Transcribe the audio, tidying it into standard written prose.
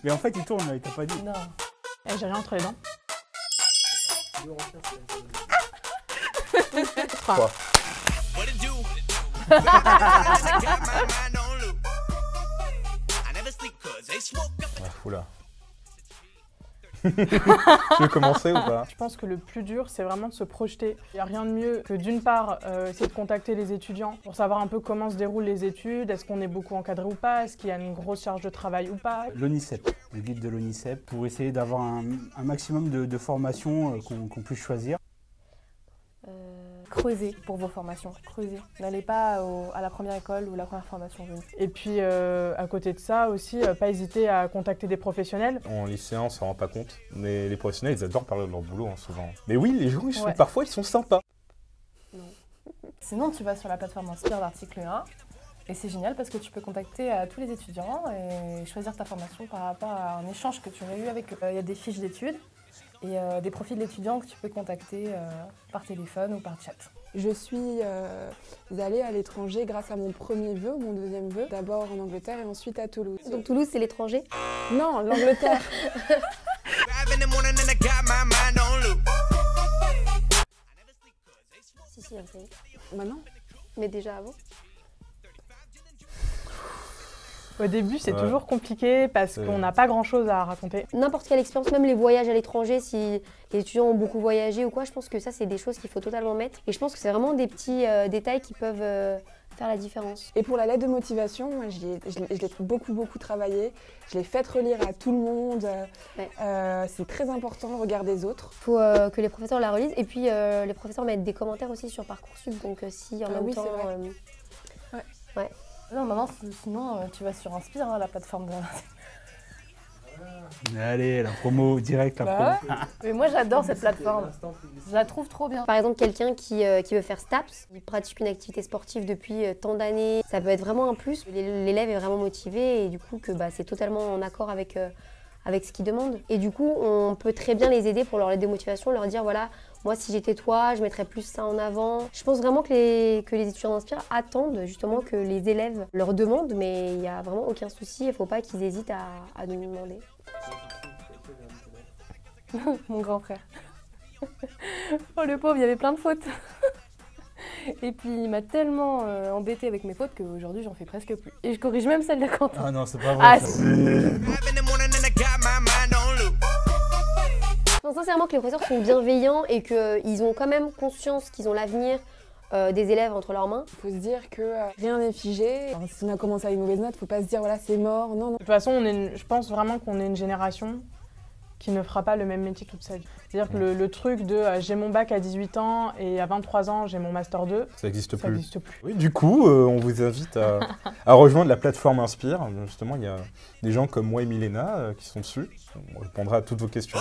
Mais en fait, il tourne, il t'a pas dit. Non. J'ai rien entre les dents. 3. Oula. Tu veux commencer ou pas? Je pense que le plus dur, c'est vraiment de se projeter. Il n'y a rien de mieux que d'une part, essayer de contacter les étudiants pour savoir un peu comment se déroulent les études, est-ce qu'on est beaucoup encadré ou pas, est-ce qu'il y a une grosse charge de travail ou pas. L'ONICEP, le guide de l'ONICEP, pour essayer d'avoir un maximum de formations qu'on puisse choisir. Creusez pour vos formations, creusez. N'allez pas à la première école ou la première formation venue. Et puis, à côté de ça aussi, pas hésiter à contacter des professionnels. En lycéen, on s'en rend pas compte, mais les professionnels, ils adorent parler de leur boulot, hein, souvent. Mais oui, les gens, parfois, ils sont sympas. Non. Sinon, tu vas sur la plateforme Inspire d'article 1, et c'est génial parce que tu peux contacter tous les étudiants et choisir ta formation par rapport à un échange que tu aurais eu avec eux. Il y a des fiches d'études et des profils d'étudiants que tu peux contacter par téléphone ou par chat. Je suis allée à l'étranger grâce à mon premier vœu, mon deuxième vœu, d'abord en Angleterre et ensuite à Toulouse. Donc Toulouse, c'est l'étranger? Non, l'Angleterre. Si, on sait. Maintenant. Mais déjà avant? Au début, c'est toujours compliqué parce qu'on n'a pas grand-chose à raconter. N'importe quelle expérience, même les voyages à l'étranger, si les étudiants ont beaucoup voyagé ou quoi, je pense que ça, c'est des choses qu'il faut totalement mettre. Et je pense que c'est vraiment des petits détails qui peuvent faire la différence. Et pour la lettre de motivation, moi, je l'ai beaucoup travaillé. Je l'ai faite relire à tout le monde. Ouais. C'est très important le regard des autres. Il faut que les professeurs la relisent. Et puis, les professeurs mettent des commentaires aussi sur Parcoursup. Donc, si en même temps... Ouais. Non, maintenant, sinon, tu vas sur Inspire, la plateforme de... Allez, la promo, direct, la promo. Mais moi, j'adore cette plateforme. Je la trouve trop bien. Par exemple, quelqu'un qui veut faire STAPS, il pratique une activité sportive depuis tant d'années, ça peut être vraiment un plus. L'élève est vraiment motivé et du coup, c'est totalement en accord avec ce qu'il demande. Et du coup, on peut très bien les aider pour leur lettre de motivation, leur dire voilà, moi si j'étais toi, je mettrais plus ça en avant. Je pense vraiment que les étudiants d'Inspire attendent justement que les élèves leur demandent, mais il n'y a vraiment aucun souci, il ne faut pas qu'ils hésitent à nous demander. Mon grand frère. Oh le pauvre, il y avait plein de fautes. Et puis il m'a tellement embêté avec mes fautes qu'aujourd'hui j'en fais presque plus. Et je corrige même celle de Quentin. Ah non, c'est pas vrai. Ah, ça. Je pense sincèrement que les professeurs sont bienveillants et qu'ils ont quand même conscience qu'ils ont l'avenir des élèves entre leurs mains. Il faut se dire que rien n'est figé. Alors, si on a commencé avec une mauvaise note, il ne faut pas se dire voilà, c'est mort. Non, non. De toute façon, je pense vraiment qu'on est une génération qui ne fera pas le même métier toute sa vie. C'est-à-dire que le truc de j'ai mon bac à 18 ans et à 23 ans j'ai mon master 2, ça n'existe plus. Ça n'existe plus. Oui, du coup, on vous invite à rejoindre la plateforme Inspire. Justement, il y a des gens comme moi et Milena qui sont dessus. On répondra à toutes vos questions.